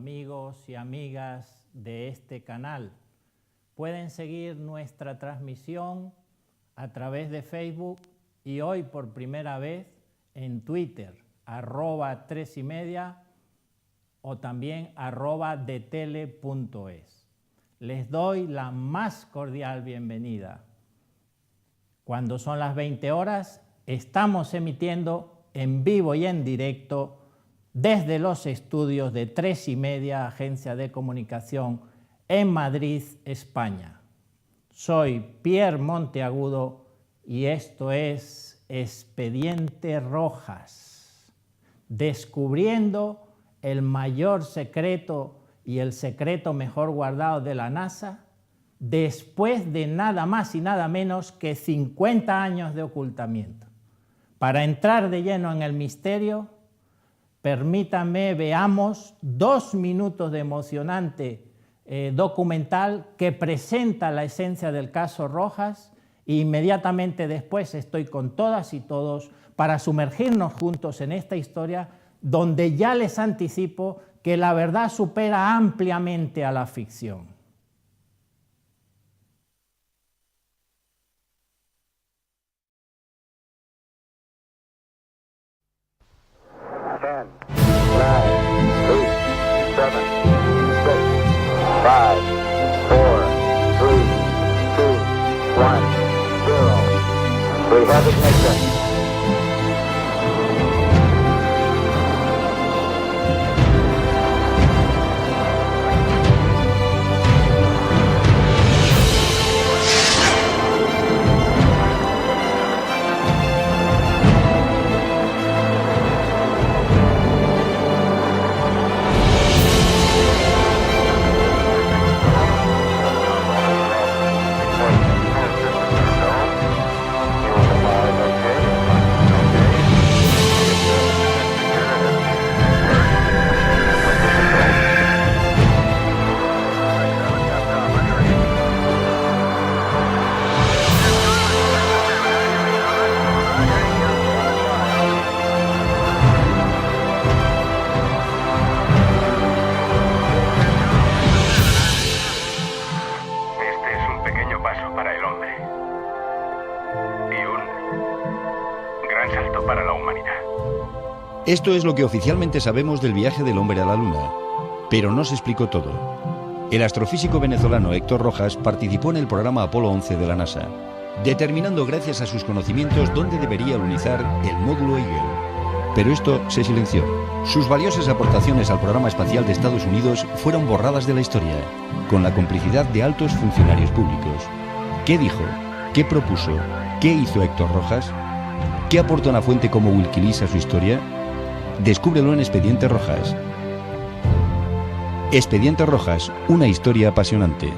amigos y amigas de este canal. Pueden seguir nuestra transmisión a través de Facebook y hoy por primera vez en Twitter, @3ymedia o también @detele.es. Les doy la más cordial bienvenida. Cuando son las 20 horas, estamos emitiendo en vivo y en directo desde los estudios de 3ymedia, agencia de comunicación en Madrid, España. Soy Pierre Monteagudo y esto es Expediente Rojas, descubriendo el mayor secreto y el secreto mejor guardado de la NASA después de nada más y nada menos que 50 años de ocultamiento. Para entrar de lleno en el misterio, permítanme, veamos 2 minutos de emocionante documental que presenta la esencia del caso Rojas e inmediatamente después estoy con todas y todos para sumergirnos juntos en esta historia donde ya les anticipo que la verdad supera ampliamente a la ficción. We have ignition. Esto es lo que oficialmente sabemos del viaje del hombre a la Luna, pero no se explicó todo. El astrofísico venezolano Héctor Rojas participó en el programa Apolo 11 de la NASA, determinando gracias a sus conocimientos dónde debería alunizar el módulo Eagle. Pero esto se silenció. Sus valiosas aportaciones al programa espacial de Estados Unidos fueron borradas de la historia, con la complicidad de altos funcionarios públicos. ¿Qué dijo? ¿Qué propuso? ¿Qué hizo Héctor Rojas? ¿Qué aportó una fuente como Wikileaks a su historia? Descúbrelo en Expediente Rojas. Expediente Rojas, una historia apasionante.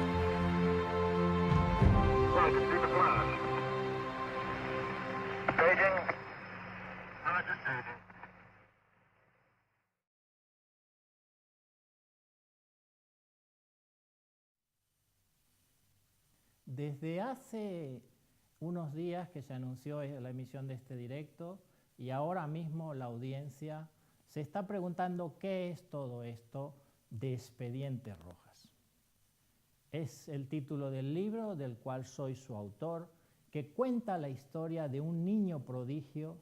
Desde hace unos días que se anunció la emisión de este directo, y ahora mismo la audiencia se está preguntando qué es todo esto de Expediente Rojas. Es el título del libro del cual soy su autor, que cuenta la historia de un niño prodigio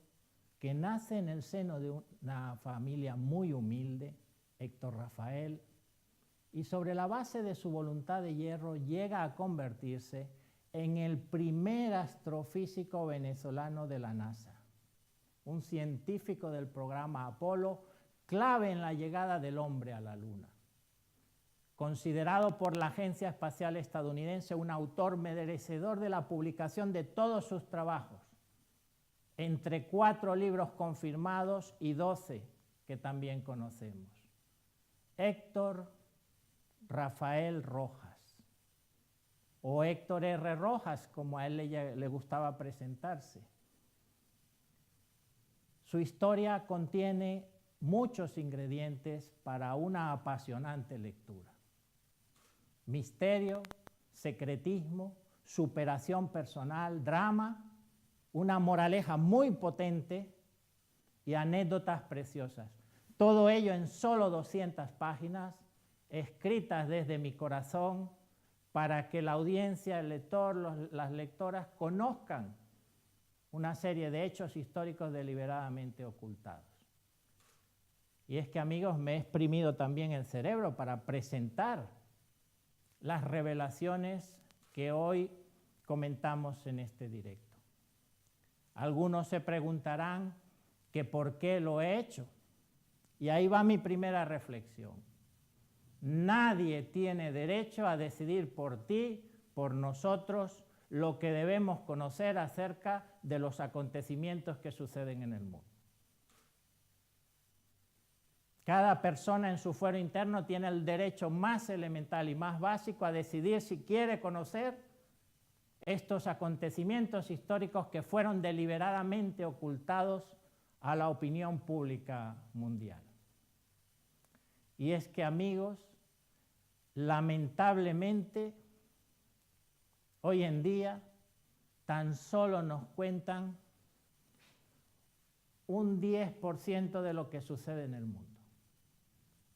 que nace en el seno de una familia muy humilde, Héctor Rafael, y sobre la base de su voluntad de hierro llega a convertirse en el primer astrofísico venezolano de la NASA. Un científico del programa Apolo, clave en la llegada del hombre a la Luna. Considerado por la Agencia Espacial Estadounidense un autor merecedor de la publicación de todos sus trabajos, entre 4 libros confirmados y 12 que también conocemos. Héctor Rafael Rojas, o Héctor R. Rojas, como a él le gustaba presentarse. Su historia contiene muchos ingredientes para una apasionante lectura. Misterio, secretismo, superación personal, drama, una moraleja muy potente y anécdotas preciosas. Todo ello en solo 200 páginas escritas desde mi corazón para que la audiencia, el lector, las lectoras conozcan una serie de hechos históricos deliberadamente ocultados. Y es que, amigos, me he exprimido también el cerebro para presentar las revelaciones que hoy comentamos en este directo. Algunos se preguntarán que por qué lo he hecho. Y ahí va mi primera reflexión. Nadie tiene derecho a decidir por ti, por nosotros, lo que debemos conocer acerca de los acontecimientos que suceden en el mundo. Cada persona en su fuero interno tiene el derecho más elemental y más básico a decidir si quiere conocer estos acontecimientos históricos que fueron deliberadamente ocultados a la opinión pública mundial. Y es que, amigos, lamentablemente, hoy en día tan solo nos cuentan un 10% de lo que sucede en el mundo.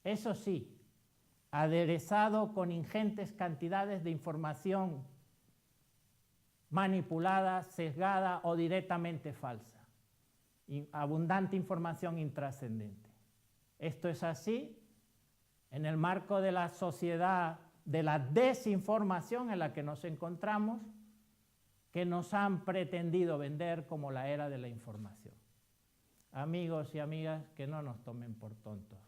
Eso sí, aderezado con ingentes cantidades de información manipulada, sesgada o directamente falsa. Abundante información intrascendente. Esto es así en el marco de la sociedad de la desinformación en la que nos encontramos, que nos han pretendido vender como la era de la información. Amigos y amigas, que no nos tomen por tontos.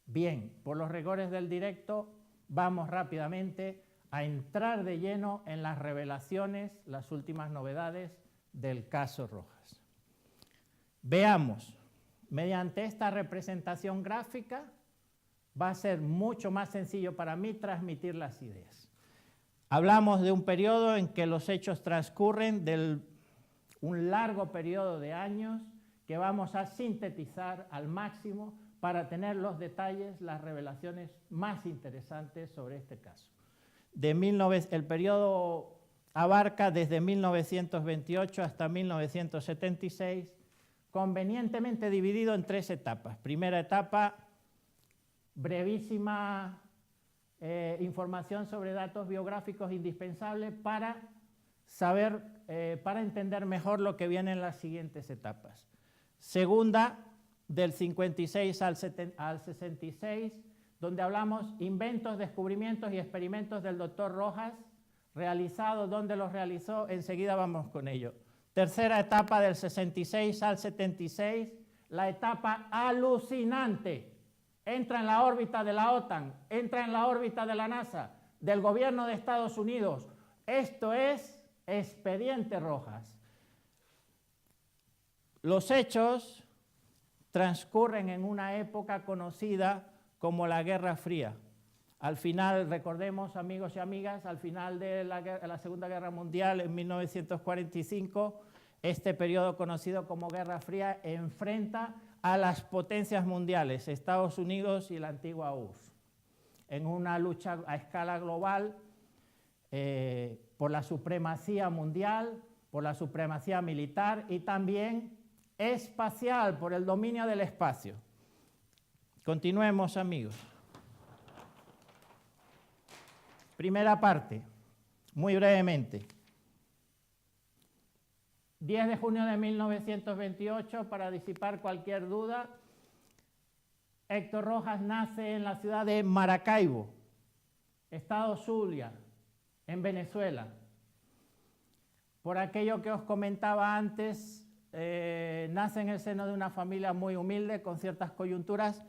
Bien, por los rigores del directo, vamos rápidamente a entrar de lleno en las revelaciones, las últimas novedades del caso Rojas. Veamos, mediante esta representación gráfica va a ser mucho más sencillo para mí transmitir las ideas. Hablamos de un periodo en que los hechos transcurren un largo periodo de años que vamos a sintetizar al máximo para tener los detalles, las revelaciones más interesantes sobre este caso. El periodo abarca desde 1928 hasta 1976, convenientemente dividido en 3 etapas. Primera etapa, brevísima información sobre datos biográficos indispensables para saber, para entender mejor lo que viene en las siguientes etapas. Segunda, del 56 al 66, donde hablamos inventos, descubrimientos y experimentos del doctor Rojas, realizados, dónde los realizó, enseguida vamos con ello. Tercera etapa, del 66 al 76, la etapa alucinante. Entra en la órbita de la OTAN, entra en la órbita de la NASA, del gobierno de Estados Unidos. Esto es Expediente Rojas. Los hechos transcurren en una época conocida como la Guerra Fría. Al final, recordemos, amigos y amigas, al final de la Segunda Guerra Mundial, en 1945, este periodo conocido como Guerra Fría enfrenta a las potencias mundiales, Estados Unidos y la antigua URSS, en una lucha a escala global por la supremacía mundial, por la supremacía militar y también espacial, por el dominio del espacio. Continuemos, amigos. Primera parte, muy brevemente. 10 de junio de 1928, para disipar cualquier duda, Héctor Rojas nace en la ciudad de Maracaibo, estado Zulia, en Venezuela. Por aquello que os comentaba antes, nace en el seno de una familia muy humilde, con ciertas coyunturas.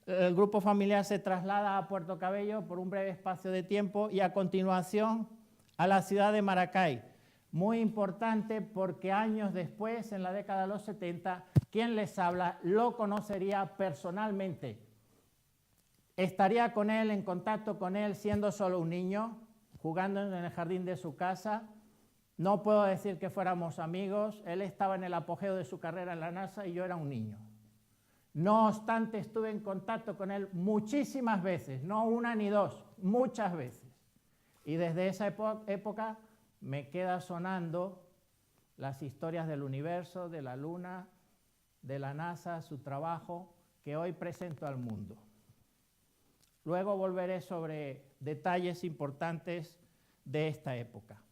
El grupo familiar se traslada a Puerto Cabello por un breve espacio de tiempo y a continuación a la ciudad de Maracay. Muy importante porque años después, en la década de los 70, quien les habla lo conocería personalmente. Estaría con él, en contacto con él, siendo solo un niño, jugando en el jardín de su casa. No puedo decir que fuéramos amigos, él estaba en el apogeo de su carrera en la NASA y yo era un niño. No obstante, estuve en contacto con él muchísimas veces, no una ni dos, muchas veces. Y desde esa época me queda sonando las historias del universo, de la Luna, de la NASA, su trabajo, que hoy presento al mundo. Luego volveré sobre detalles importantes de esta época.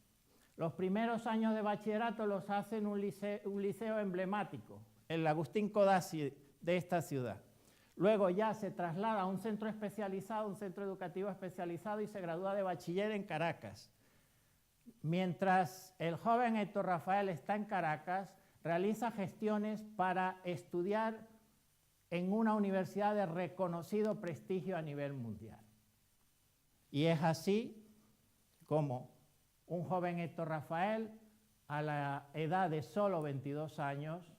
Los primeros años de bachillerato los hace en un liceo emblemático, el Agustín Codazzi de esta ciudad. Luego ya se traslada a un centro especializado, un centro educativo especializado, y se gradúa de bachiller en Caracas. Mientras el joven Héctor Rafael está en Caracas, realiza gestiones para estudiar en una universidad de reconocido prestigio a nivel mundial. Y es así como un joven Héctor Rafael, a la edad de solo 22 años,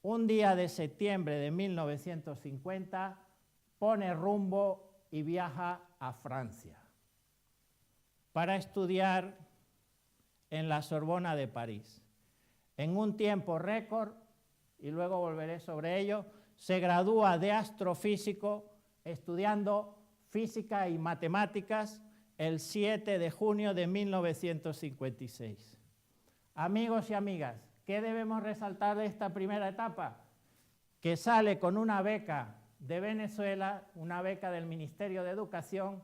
un día de septiembre de 1950, pone rumbo y viaja a Francia para estudiar en la Sorbona de París. En un tiempo récord, y luego volveré sobre ello, se gradúa de astrofísico estudiando física y matemáticas el 7 de junio de 1956. Amigos y amigas, ¿qué debemos resaltar de esta primera etapa? Que sale con una beca de Venezuela, una beca del Ministerio de Educación,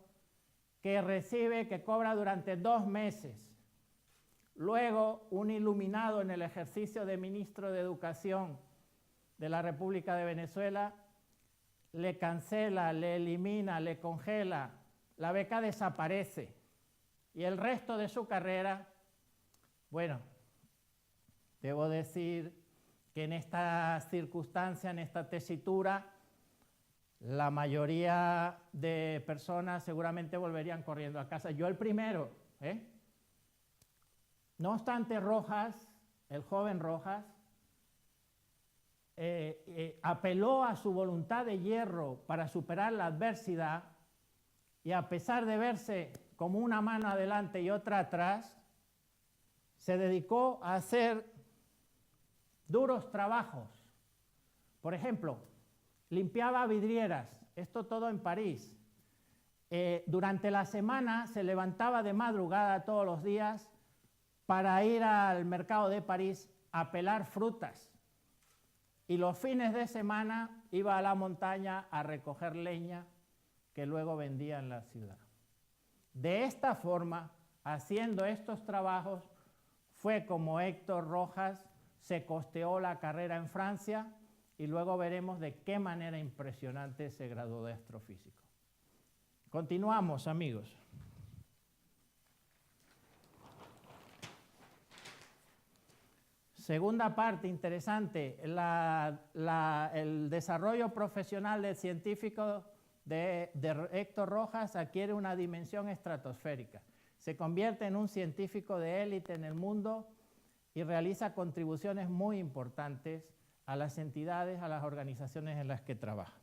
que recibe, que cobra durante 2 meses. Luego, un iluminado en el ejercicio de ministro de Educación de la República de Venezuela le cancela, le elimina, le congela, la beca desaparece. Y el resto de su carrera, bueno, debo decir que en esta circunstancia, en esta tesitura, la mayoría de personas seguramente volverían corriendo a casa. Yo el primero, No obstante, Rojas, el joven Rojas, apeló a su voluntad de hierro para superar la adversidad, y a pesar de verse como una mano adelante y otra atrás, se dedicó a hacer duros trabajos. Por ejemplo, limpiaba vidrieras, esto todo en París. Durante la semana se levantaba de madrugada todos los días para ir al mercado de París a pelar frutas. Y los fines de semana iba a la montaña a recoger leña que luego vendía en la ciudad. De esta forma, haciendo estos trabajos, fue como Héctor Rojas se costeó la carrera en Francia, y luego veremos de qué manera impresionante se graduó de astrofísico. Continuamos, amigos. Segunda parte interesante, el desarrollo profesional del científico de Héctor Rojas adquiere una dimensión estratosférica. Se convierte en un científico de élite en el mundo y realiza contribuciones muy importantes a las entidades, a las organizaciones en las que trabaja.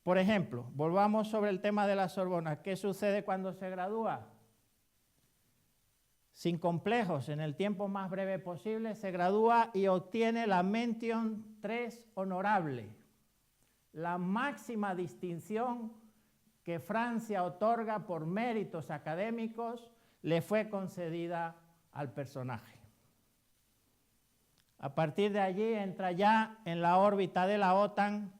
Por ejemplo, volvamos sobre el tema de la Sorbona. ¿Qué sucede cuando se gradúa? Sin complejos, en el tiempo más breve posible, se gradúa y obtiene la Mention 3 honorable, la máxima distinción que Francia otorga por méritos académicos, le fue concedida al personaje. A partir de allí entra ya en la órbita de la OTAN,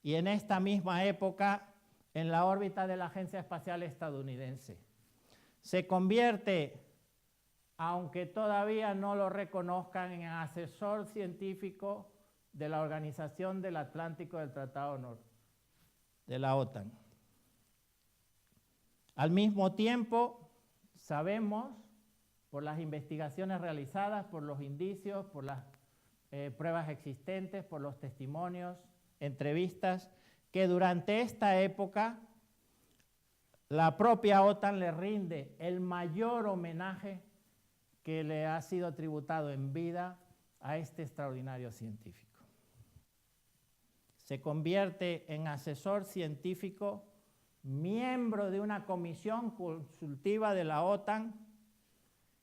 y en esta misma época en la órbita de la Agencia Espacial Estadounidense. Se convierte, aunque todavía no lo reconozcan, en asesor científico de la Organización del Atlántico del Tratado de la OTAN. Al mismo tiempo, sabemos, por las investigaciones realizadas, por los indicios, por las pruebas existentes, por los testimonios, entrevistas, que durante esta época la propia OTAN le rinde el mayor homenaje que le ha sido tributado en vida a este extraordinario científico. Se convierte en asesor científico, miembro de una comisión consultiva de la OTAN,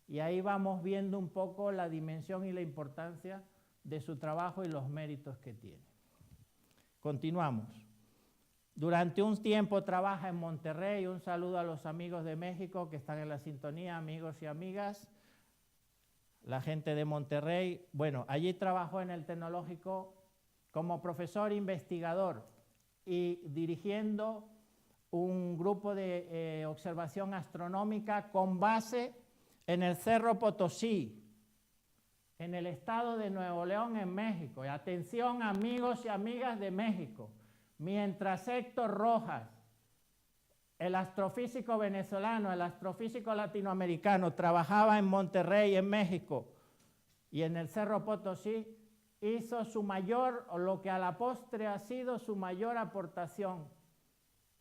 y ahí vamos viendo un poco la dimensión y la importancia de su trabajo y los méritos que tiene. Continuamos. Durante un tiempo trabaja en Monterrey. Un saludo a los amigos de México que están en la sintonía, amigos y amigas. La gente de Monterrey, bueno, allí trabajó en el Tecnológico como profesor investigador y dirigiendo un grupo de observación astronómica con base en el Cerro Potosí, en el estado de Nuevo León, en México. Y atención, amigos y amigas de México, mientras Héctor Rojas, el astrofísico venezolano, el astrofísico latinoamericano, trabajaba en Monterrey, en México, y en el Cerro Potosí, hizo su mayor, o lo que a la postre ha sido su mayor aportación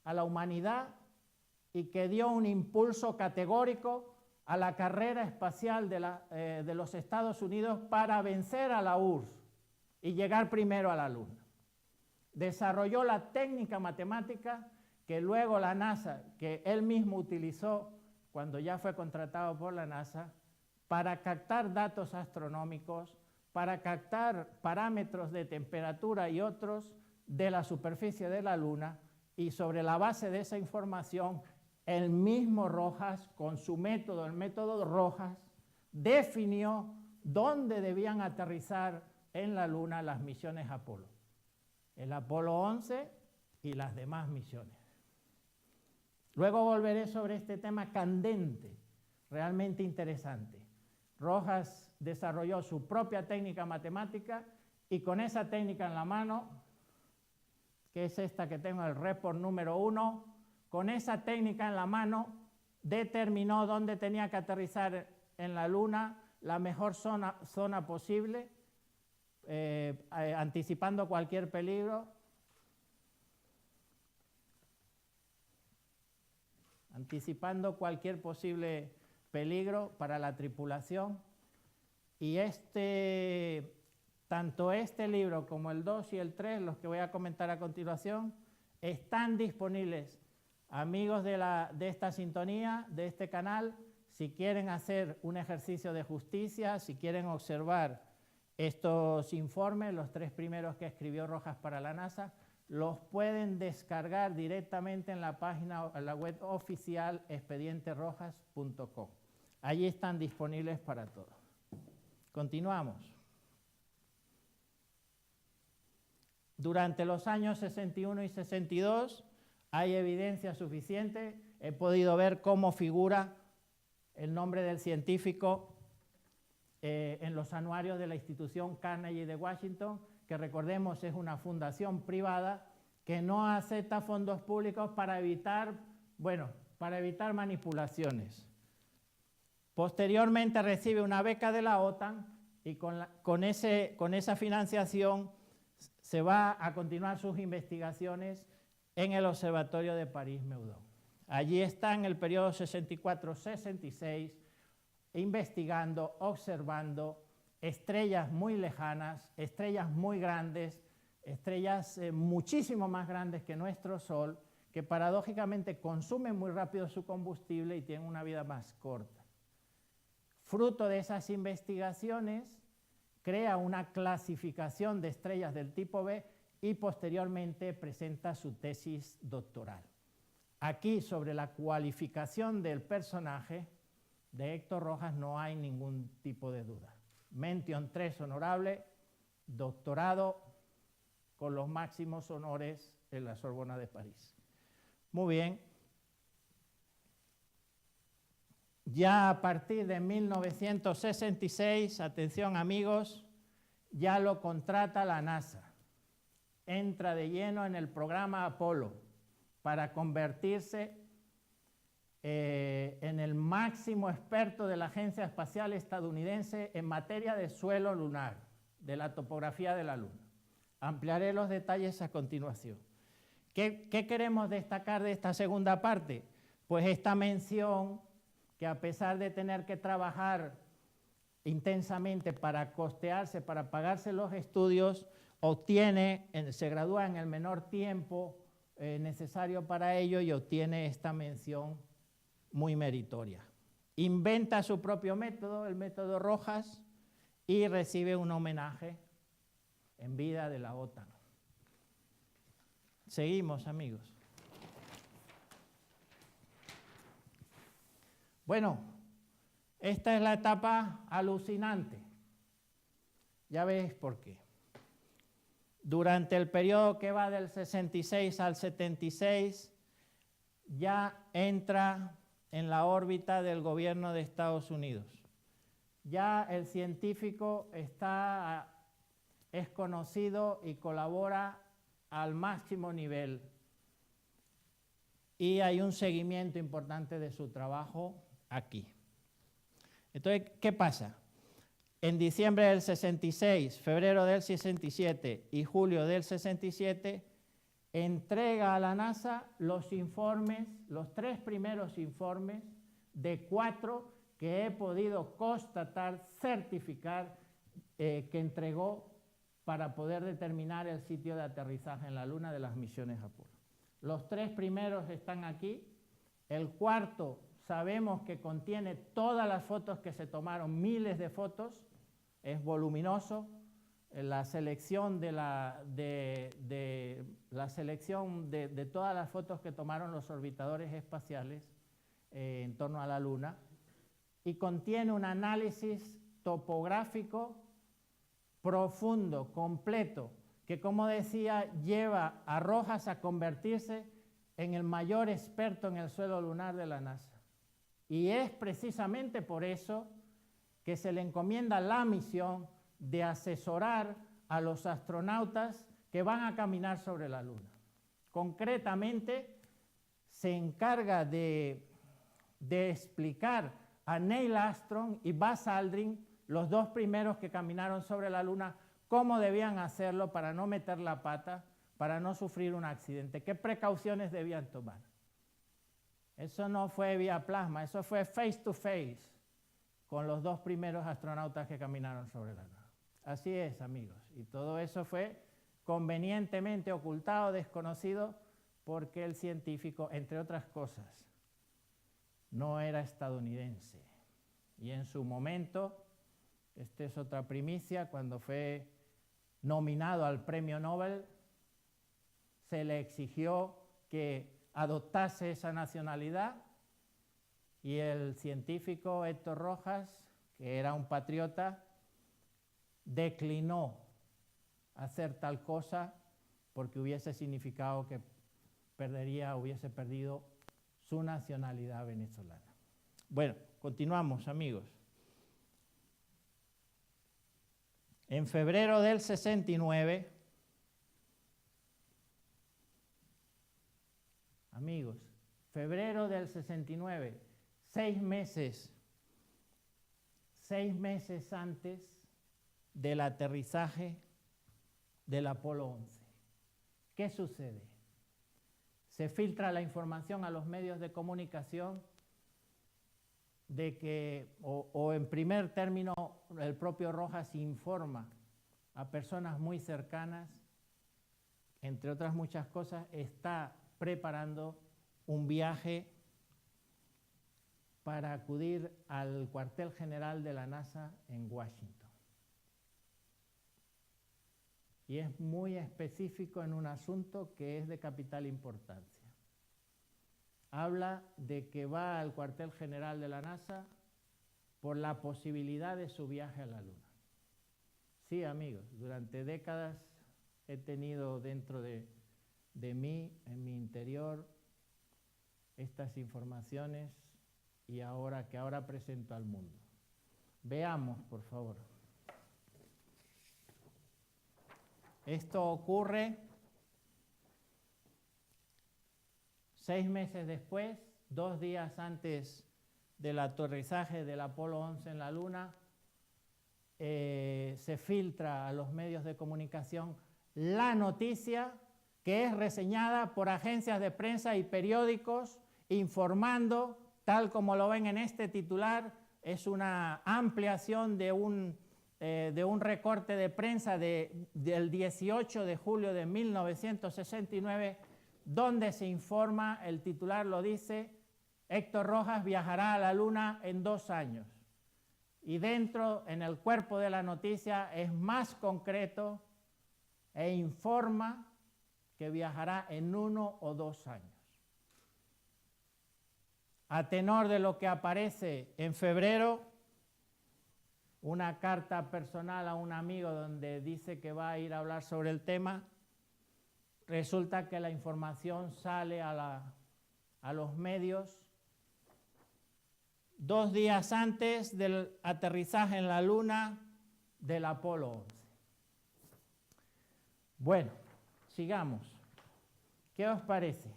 a la humanidad y que dio un impulso categórico a la carrera espacial de los Estados Unidos para vencer a la URSS y llegar primero a la Luna. Desarrolló la técnica matemática que luego la NASA, que él mismo utilizó cuando ya fue contratado por la NASA, para captar datos astronómicos, para captar parámetros de temperatura y otros de la superficie de la Luna, y sobre la base de esa información, el mismo Rojas, con su método, el método Rojas, definió dónde debían aterrizar en la Luna las misiones Apolo. El Apolo 11 y las demás misiones. Luego volveré sobre este tema candente, realmente interesante. Rojas desarrolló su propia técnica matemática y con esa técnica en la mano, que es esta que tengo, el report número 1, con esa técnica en la mano determinó dónde tenía que aterrizar en la Luna la mejor zona posible, anticipando cualquier peligro, posible peligro para la tripulación. Y tanto este libro como el 2 y el 3, los que voy a comentar a continuación, están disponibles. Amigos de esta sintonía, de este canal, si quieren hacer un ejercicio de justicia, si quieren observar estos informes, los 3 primeros que escribió Rojas para la NASA, los pueden descargar directamente en la página, en la web oficial expedienterojas.com. Allí están disponibles para todos. Continuamos. Durante los años 61 y 62 hay evidencia suficiente. He podido ver cómo figura el nombre del científico en los anuarios de la institución Carnegie de Washington, que recordemos es una fundación privada que no acepta fondos públicos para evitar manipulaciones. Posteriormente recibe una beca de la OTAN y con esa financiación se va a continuar sus investigaciones en el Observatorio de París-Meudon. Allí está en el periodo 64-66 investigando, observando estrellas muy lejanas, estrellas muy grandes, estrellas muchísimo más grandes que nuestro Sol, que paradójicamente consumen muy rápido su combustible y tienen una vida más corta. Fruto de esas investigaciones, crea una clasificación de estrellas del tipo B y posteriormente presenta su tesis doctoral. Aquí, sobre la cualificación del personaje de Héctor Rojas, no hay ningún tipo de duda. Mention 3 honorable, doctorado con los máximos honores en la Sorbona de París. Muy bien. Ya a partir de 1966, atención amigos, ya lo contrata la NASA. Entra de lleno en el programa Apolo para convertirse en el máximo experto de la Agencia Espacial Estadounidense en materia de suelo lunar, de la topografía de la Luna. Ampliaré los detalles a continuación. ¿Qué queremos destacar de esta segunda parte? Pues esta mención que a pesar de tener que trabajar intensamente para costearse, para pagarse los estudios, se gradúa en el menor tiempo necesario para ello y obtiene esta mención muy meritoria. Inventa su propio método, el método Rojas, y recibe un homenaje en vida de la OTAN. Seguimos, amigos. Bueno, esta es la etapa alucinante. Ya veis por qué. Durante el periodo que va del 66 al 76, ya entra en la órbita del gobierno de Estados Unidos. Ya el científico es conocido y colabora al máximo nivel. Y hay un seguimiento importante de su trabajo aquí. Entonces, ¿qué pasa? En diciembre del 66, febrero del 67 y julio del 67, entrega a la NASA los informes, los 3 primeros informes de 4 que he podido constatar, certificar, que entregó para poder determinar el sitio de aterrizaje en la Luna de las misiones Apolo. Los 3 primeros están aquí. El cuarto sabemos que contiene todas las fotos que se tomaron, miles de fotos, es voluminoso. La selección de todas las fotos que tomaron los orbitadores espaciales en torno a la Luna, y contiene un análisis topográfico profundo, completo, que, como decía, lleva a Rojas a convertirse en el mayor experto en el suelo lunar de la NASA. Y es precisamente por eso que se le encomienda la misión de asesorar a los astronautas que van a caminar sobre la Luna. Concretamente, se encarga de explicar a Neil Armstrong y Buzz Aldrin, los 2 primeros que caminaron sobre la Luna, cómo debían hacerlo para no meter la pata, para no sufrir un accidente, qué precauciones debían tomar. Eso no fue vía plasma, eso fue face to face con los 2 primeros astronautas que caminaron sobre la Luna. Así es, amigos, y todo eso fue convenientemente ocultado, desconocido, porque el científico, entre otras cosas, no era estadounidense. Y en su momento, esta es otra primicia, cuando fue nominado al Premio Nobel, se le exigió que adoptase esa nacionalidad, y el científico Héctor Rojas, que era un patriota, declinó hacer tal cosa porque hubiese significado que hubiese perdido su nacionalidad venezolana. Bueno, continuamos, amigos. En febrero del 69, amigos, febrero del 69, 6 meses antes del aterrizaje del Apolo 11. ¿Qué sucede? Se filtra la información a los medios de comunicación de que, o en primer término, el propio Rojas informa a personas muy cercanas, entre otras muchas cosas, está preparando un viaje para acudir al cuartel general de la NASA en Washington. Y es muy específico en un asunto que es de capital importancia. Habla de que va al cuartel general de la NASA por la posibilidad de su viaje a la Luna. Sí, amigos, durante décadas he tenido dentro de mí, en mi interior, estas informaciones, y ahora presento al mundo. Veamos, por favor. Esto ocurre 6 meses después, 2 días antes del aterrizaje del Apolo 11 en la Luna. Se filtra a los medios de comunicación la noticia, que es reseñada por agencias de prensa y periódicos, informando, tal como lo ven en este titular, es una ampliación de un recorte de prensa del 18 de julio de 1969, donde se informa, el titular lo dice, Héctor Rojas viajará a la Luna en 2 años. Y dentro, en el cuerpo de la noticia, es más concreto e informa que viajará en 1 o 2 años. A tenor de lo que aparece en febrero, una carta personal a un amigo donde dice que va a ir a hablar sobre el tema, resulta que la información sale a a los medios 2 días antes del aterrizaje en la Luna del Apolo 11. Bueno, sigamos. ¿Qué os parece?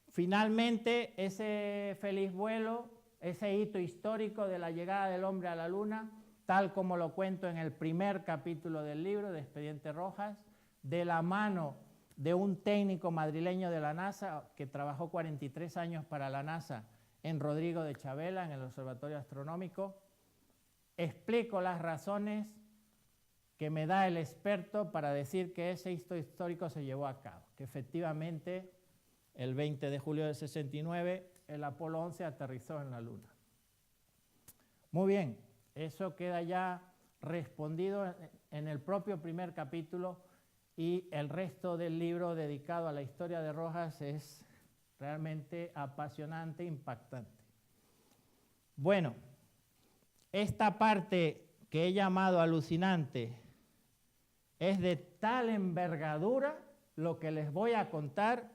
Finalmente, ese feliz vuelo, ese hito histórico de la llegada del hombre a la Luna, tal como lo cuento en el primer capítulo del libro de Expediente Rojas, de la mano de un técnico madrileño de la NASA que trabajó 43 años para la NASA en Rodrigo de Chavela, en el Observatorio Astronómico, explico las razones que me da el experto para decir que ese hito histórico se llevó a cabo, que efectivamente el 20 de julio del 69 el Apolo 11 aterrizó en la Luna. Muy bien, eso queda ya respondido en el propio primer capítulo y el resto del libro dedicado a la historia de Rojas es realmente apasionante, impactante. Bueno, esta parte que he llamado alucinante es de tal envergadura lo que les voy a contar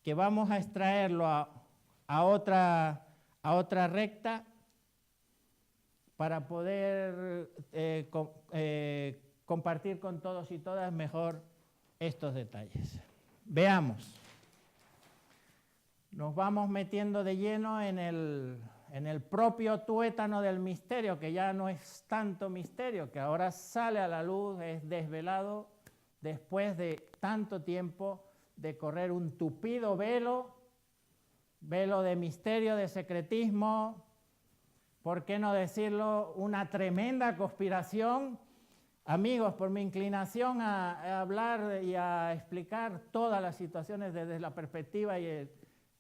que vamos a extraerlo a otra recta para poder compartir con todos y todas mejor estos detalles. Veamos. Nos vamos metiendo de lleno en el propio tuétano del misterio, que ya no es tanto misterio, que ahora sale a la luz, es desvelado después de tanto tiempo de correr un tupido velo de misterio, de secretismo, ¿por qué no decirlo? Una tremenda conspiración. Amigos, por mi inclinación a hablar y a explicar todas las situaciones desde la perspectiva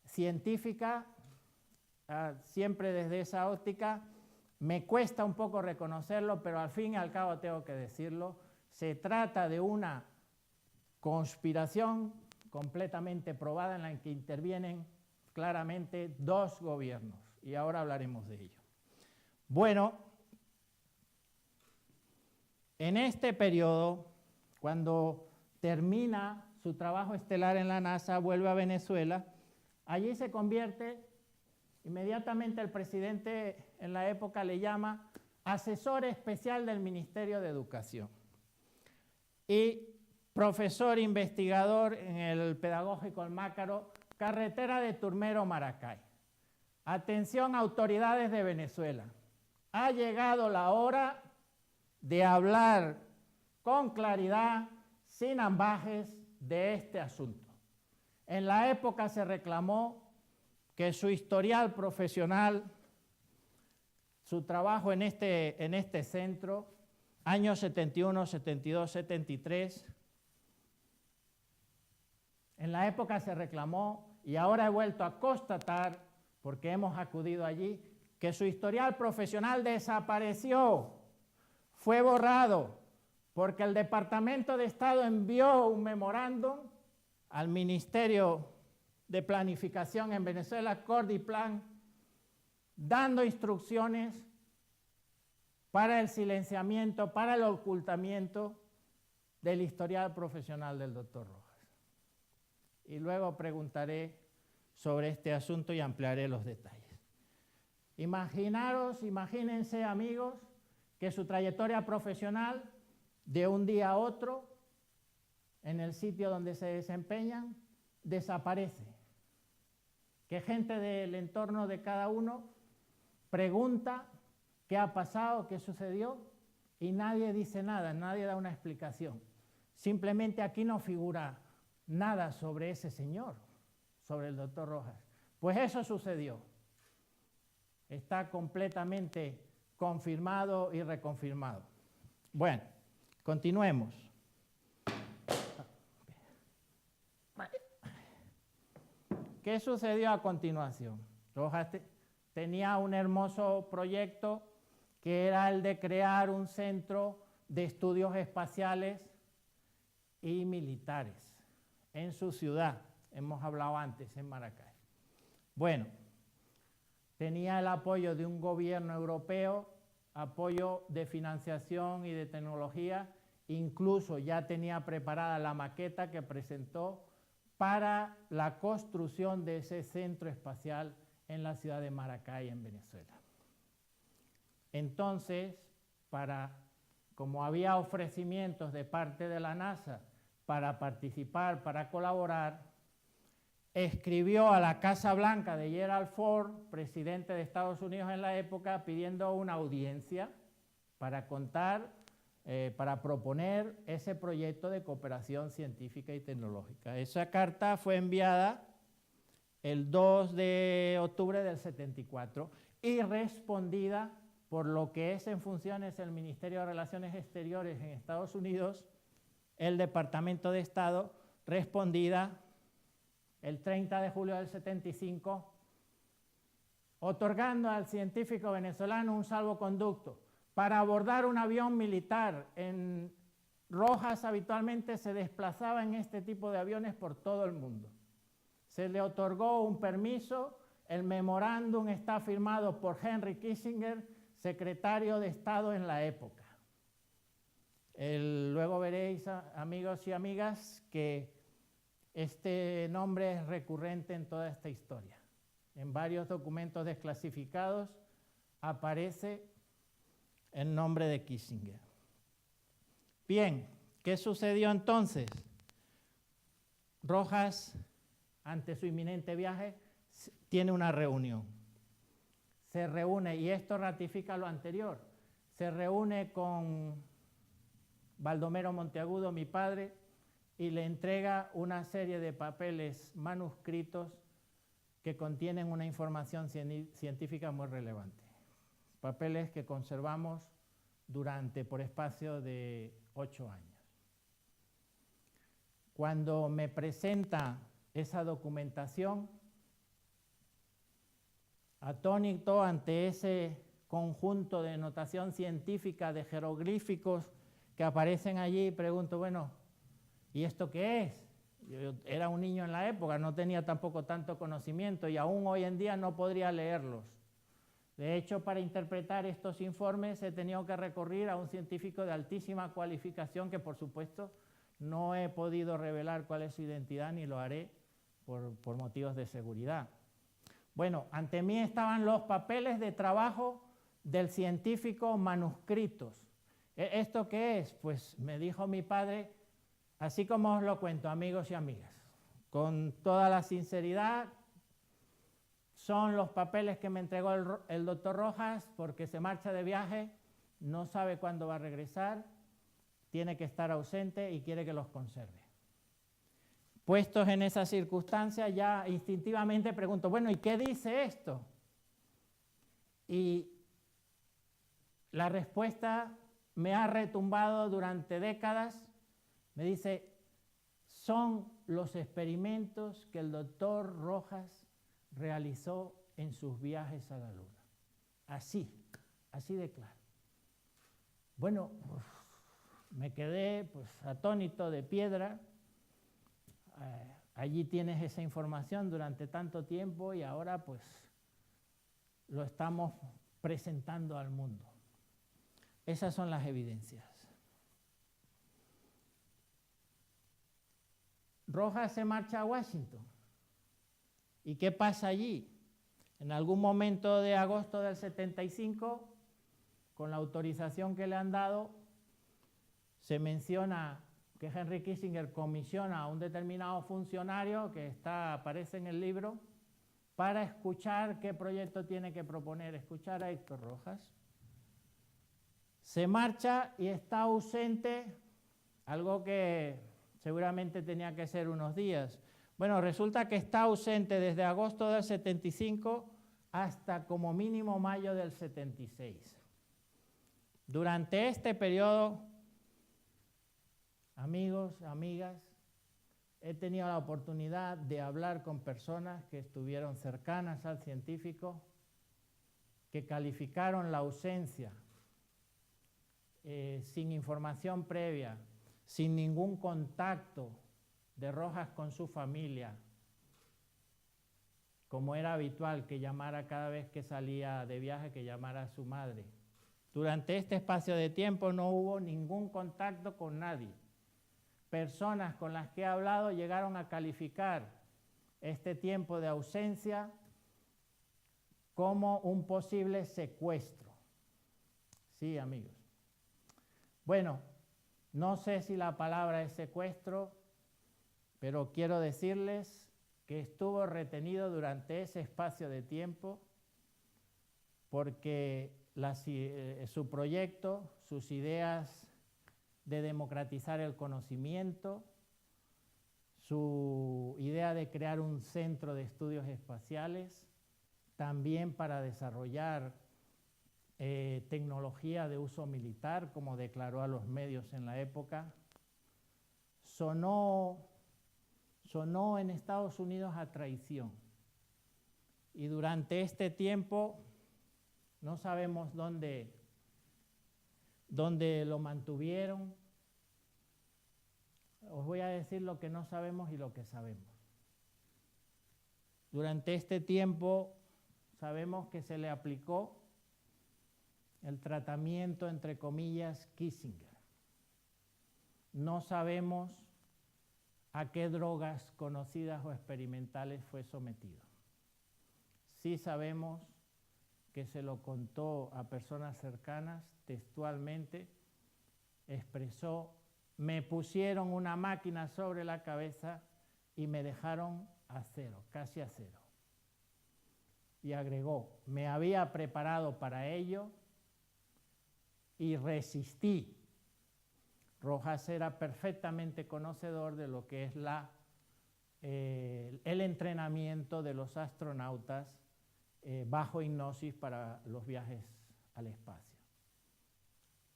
científica, siempre desde esa óptica, me cuesta un poco reconocerlo, pero al fin y al cabo tengo que decirlo, se trata de una conspiración completamente probada en la que intervienen claramente 2 gobiernos, y ahora hablaremos de ello. Bueno, en este periodo, cuando termina su trabajo estelar en la NASA, vuelve a Venezuela, allí se convierte, inmediatamente el presidente en la época le llama asesor especial del Ministerio de Educación y profesor investigador en el Pedagógico El Mácaro, carretera de Turmero-Maracay. Atención, autoridades de Venezuela, ha llegado la hora de hablar con claridad, sin ambajes, de este asunto. En la época se reclamó que su historial profesional, su trabajo en este centro, años 71, 72, 73, en la época se reclamó, y ahora he vuelto a constatar, porque hemos acudido allí, que su historial profesional desapareció, fue borrado, porque el Departamento de Estado envió un memorándum al Ministerio de Planificación en Venezuela, Cordiplan, dando instrucciones para el silenciamiento, para el ocultamiento del historial profesional del doctor Rojas. Y luego preguntaré sobre este asunto y ampliaré los detalles. Imagínense, amigos, que su trayectoria profesional, de un día a otro, en el sitio donde se desempeñan, desaparece. Que gente del entorno de cada uno pregunta qué ha pasado, qué sucedió, y nadie dice nada, nadie da una explicación. Simplemente aquí no figura nada sobre ese señor, sobre el doctor Rojas. Pues eso sucedió. Está completamente confirmado y reconfirmado. Bueno, continuemos. ¿Qué sucedió a continuación? Rojas tenía un hermoso proyecto que era el de crear un centro de estudios espaciales y militares en su ciudad, hemos hablado antes, en Maracay. Bueno, tenía el apoyo de un gobierno europeo, apoyo de financiación y de tecnología, incluso ya tenía preparada la maqueta que presentó para la construcción de ese centro espacial en la ciudad de Maracay, en Venezuela. Entonces, como había ofrecimientos de parte de la NASA para participar, para colaborar, escribió a la Casa Blanca de Gerald Ford, presidente de Estados Unidos en la época, pidiendo una audiencia para para proponer ese proyecto de cooperación científica y tecnológica. Esa carta fue enviada el 2 de octubre del 74 y respondida por lo que es en funciones el Ministerio de Relaciones Exteriores en Estados Unidos, el Departamento de Estado, respondida el 30 de julio del 75, otorgando al científico venezolano un salvoconducto para abordar un avión militar. En Rojas habitualmente se desplazaba en este tipo de aviones por todo el mundo. Se le otorgó un permiso, el memorándum está firmado por Henry Kissinger, secretario de Estado en la época. Luego veréis, amigos y amigas, que este nombre es recurrente en toda esta historia. En varios documentos desclasificados aparece el nombre de Kissinger. Bien, ¿qué sucedió entonces? Rojas, ante su inminente viaje, tiene una reunión. Se reúne, y esto ratifica lo anterior, se reúne con Baldomero Monteagudo, mi padre, y le entrega una serie de papeles manuscritos que contienen una información científica muy relevante. Papeles que conservamos por espacio de 8 años. Cuando me presenta esa documentación, atónito ante ese conjunto de notación científica, de jeroglíficos que aparecen allí, pregunto, bueno, ¿y esto qué es? Yo era un niño en la época, no tenía tampoco tanto conocimiento y aún hoy en día no podría leerlos. De hecho, para interpretar estos informes he tenido que recurrir a un científico de altísima cualificación que, por supuesto, no he podido revelar cuál es su identidad ni lo haré por motivos de seguridad. Bueno, ante mí estaban los papeles de trabajo del científico manuscritos. ¿Esto qué es? Pues me dijo mi padre, así como os lo cuento, amigos y amigas, con toda la sinceridad, son los papeles que me entregó el doctor Rojas porque se marcha de viaje, no sabe cuándo va a regresar, tiene que estar ausente y quiere que los conserve. Puestos en esa circunstancia, ya instintivamente pregunto, bueno, ¿y qué dice esto? Y la respuesta me ha retumbado durante décadas, me dice, son los experimentos que el doctor Rojas realizó en sus viajes a la Luna. Así de claro. Bueno, me quedé atónito, de piedra. Allí tienes esa información durante tanto tiempo y ahora lo estamos presentando al mundo. Esas son las evidencias. Rojas se marcha a Washington. ¿Y qué pasa allí? En algún momento de agosto del 75, con la autorización que le han dado, se menciona que Henry Kissinger comisiona a un determinado funcionario que aparece en el libro para escuchar qué proyecto tiene que proponer, escuchar a Héctor Rojas. Se marcha y está ausente, algo que seguramente tenía que ser unos días. Bueno, resulta que está ausente desde agosto del 75 hasta como mínimo mayo del 76. Durante este periodo, amigos, amigas, he tenido la oportunidad de hablar con personas que estuvieron cercanas al científico, que calificaron la ausencia sin información previa, sin ningún contacto de Rojas con su familia, como era habitual que llamara cada vez que salía de viaje, que llamara a su madre. Durante este espacio de tiempo no hubo ningún contacto con nadie. personas con las que he hablado llegaron a calificar este tiempo de ausencia como un posible secuestro. Sí, amigos. Bueno, no sé si la palabra es secuestro, pero quiero decirles que estuvo retenido durante ese espacio de tiempo porque su proyecto, sus ideas de democratizar el conocimiento, su idea de crear un centro de estudios espaciales, también para desarrollar tecnología de uso militar, como declaró a los medios en la época, sonó en Estados Unidos a traición. Y durante este tiempo no sabemos dónde lo mantuvieron. Os voy a decir lo que no sabemos y lo que sabemos. Durante este tiempo sabemos que se le aplicó el tratamiento, entre comillas, Kissinger. No sabemos a qué drogas conocidas o experimentales fue sometido. Sí sabemos que se lo contó a personas cercanas, textualmente, expresó: me pusieron una máquina sobre la cabeza y me dejaron a cero, casi a cero. Y agregó: me había preparado para ello y resistí. Rojas era perfectamente conocedor de lo que es el entrenamiento de los astronautas bajo hipnosis para los viajes al espacio.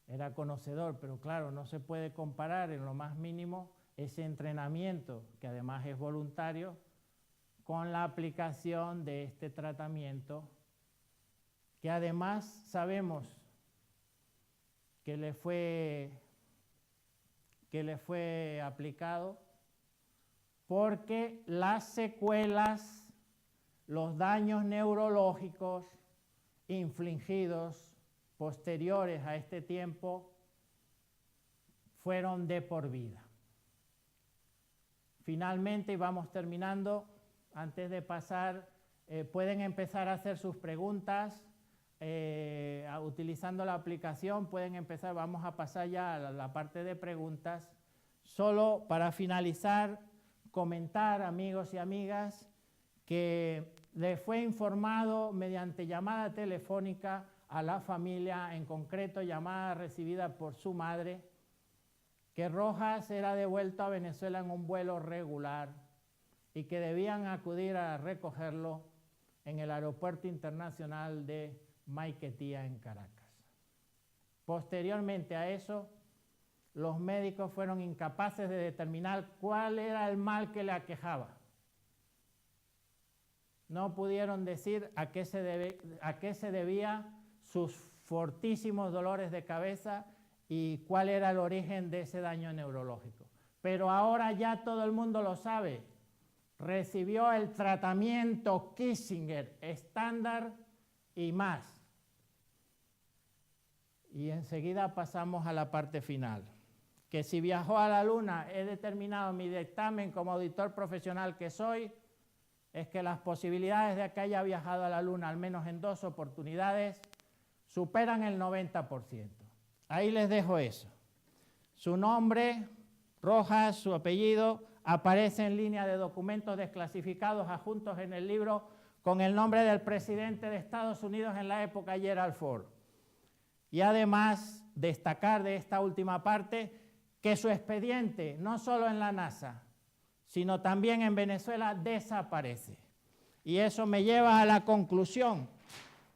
Era conocedor, pero claro, no se puede comparar en lo más mínimo ese entrenamiento, que además es voluntario, con la aplicación de este tratamiento, que además sabemos que le fue aplicado porque las secuelas, los daños neurológicos infligidos posteriores a este tiempo fueron de por vida. Finalmente, y vamos terminando, antes de pasar, pueden empezar a hacer sus preguntas utilizando la aplicación, pueden empezar, vamos a pasar ya a la parte de preguntas. Solo para finalizar, comentar, amigos y amigas, que le fue informado mediante llamada telefónica a la familia, en concreto llamada recibida por su madre, que Rojas era devuelto a Venezuela en un vuelo regular y que debían acudir a recogerlo en el Aeropuerto Internacional de Maiquetía, en Caracas. Posteriormente a eso, los médicos fueron incapaces de determinar cuál era el mal que le aquejaba. No pudieron decir a qué se debía sus fortísimos dolores de cabeza y cuál era el origen de ese daño neurológico. Pero ahora ya todo el mundo lo sabe. Recibió el tratamiento Kissinger estándar y más. Y enseguida pasamos a la parte final. Que si viajó a la Luna, he determinado en mi dictamen como auditor profesional que soy, es que las posibilidades de que haya viajado a la Luna, al menos en 2 oportunidades, superan el 90%. Ahí les dejo eso. Su nombre, Rojas, su apellido, aparece en línea de documentos desclasificados adjuntos en el libro con el nombre del presidente de Estados Unidos en la época, Gerald Ford. Y además, destacar de esta última parte que su expediente, no solo en la NASA, sino también en Venezuela, desaparece. Y eso me lleva a la conclusión.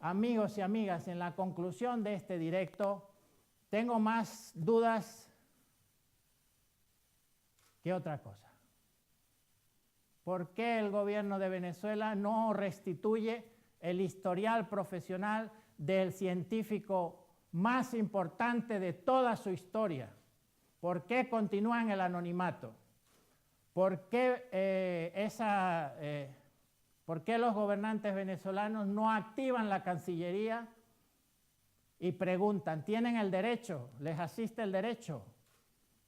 Amigos y amigas, en la conclusión de este directo, tengo más dudas que otra cosa. ¿Por qué el gobierno de Venezuela no restituye el historial profesional del científico más importante de toda su historia? ¿Por qué continúa en el anonimato? ¿Por qué los gobernantes venezolanos no activan la Cancillería y preguntan, ¿tienen el derecho? ¿Les asiste el derecho?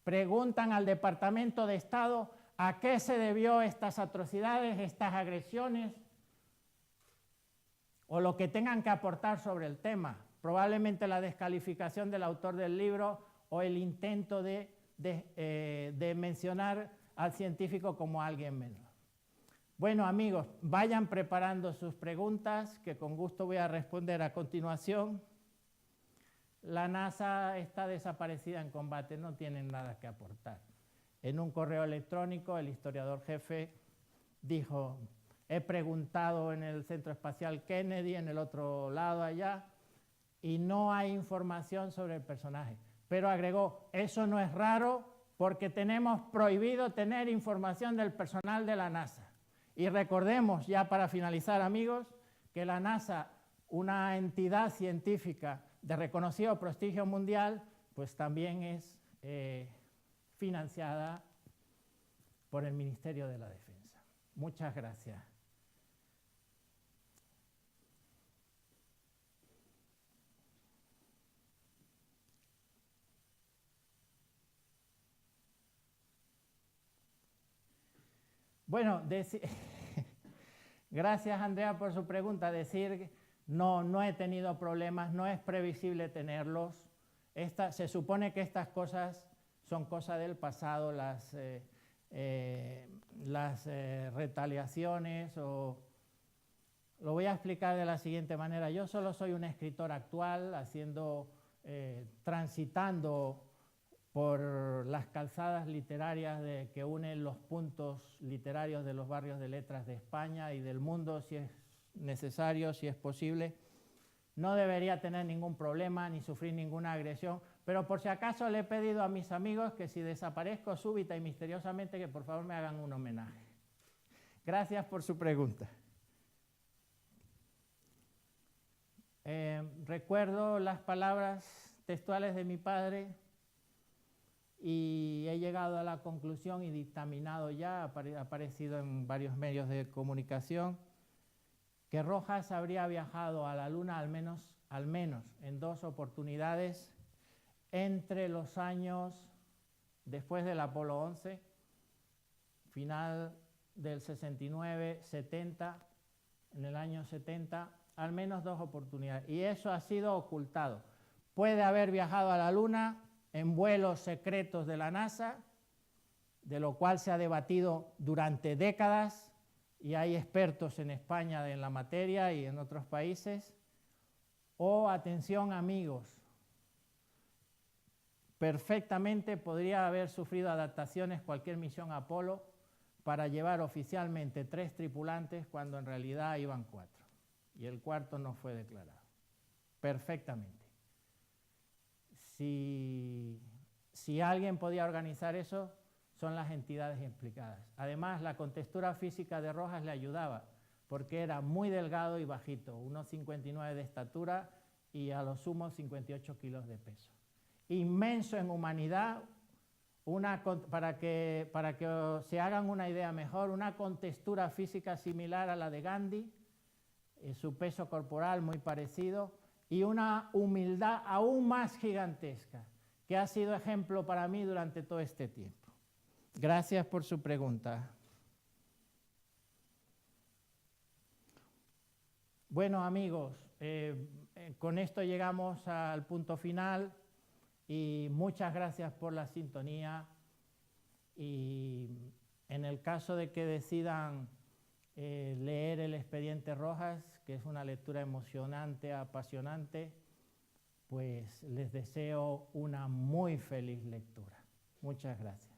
preguntan al Departamento de Estado a qué se debió estas atrocidades, estas agresiones, o lo que tengan que aportar sobre el tema. Probablemente la descalificación del autor del libro o el intento de mencionar al científico como alguien menor. Bueno, amigos, vayan preparando sus preguntas, que con gusto voy a responder a continuación. La NASA está desaparecida en combate, no tienen nada que aportar. En un correo electrónico, el historiador jefe dijo: he preguntado en el Centro Espacial Kennedy, en el otro lado allá, y no hay información sobre el personaje. Pero agregó: eso no es raro porque tenemos prohibido tener información del personal de la NASA. Y recordemos, ya para finalizar, amigos, que la NASA, una entidad científica de reconocido prestigio mundial, pues también es financiada por el Ministerio de la Defensa. Muchas gracias. Bueno, gracias, Andrea, por su pregunta. Decir no he tenido problemas, no es previsible tenerlos. Se supone que estas cosas son cosas del pasado, las retaliaciones, o lo voy a explicar de la siguiente manera. Yo solo soy un escritor actual, transitando por las calzadas literarias que unen los puntos literarios de los barrios de letras de España y del mundo, si es necesario, si es posible. No debería tener ningún problema ni sufrir ninguna agresión, pero por si acaso le he pedido a mis amigos que si desaparezco súbita y misteriosamente, que por favor me hagan un homenaje. Gracias por su pregunta. Recuerdo las palabras textuales de mi padre y he llegado a la conclusión y dictaminado ya, ha aparecido en varios medios de comunicación, que Rojas habría viajado a la Luna al menos en 2 oportunidades entre los años después del Apolo 11, final del 69, 70, en el año 70, al menos 2 oportunidades. Y eso ha sido ocultado. Puede haber viajado a la Luna en vuelos secretos de la NASA, de lo cual se ha debatido durante décadas, y hay expertos en España en la materia y en otros países. O, atención amigos, perfectamente podría haber sufrido adaptaciones cualquier misión Apolo para llevar oficialmente 3 tripulantes cuando en realidad iban 4, y el 4º no fue declarado. Perfectamente. Si alguien podía organizar eso, son las entidades implicadas. Además, la contextura física de Rojas le ayudaba, porque era muy delgado y bajito, unos 59 de estatura y a lo sumo 58 kilos de peso. Inmenso en humanidad, para que se hagan una idea mejor, una contextura física similar a la de Gandhi, su peso corporal muy parecido, y una humildad aún más gigantesca, que ha sido ejemplo para mí durante todo este tiempo. Gracias por su pregunta. Bueno, amigos, con esto llegamos al punto final y muchas gracias por la sintonía, y en el caso de que decidan leer el expediente Rojas, que es una lectura emocionante, apasionante, pues les deseo una muy feliz lectura. Muchas gracias.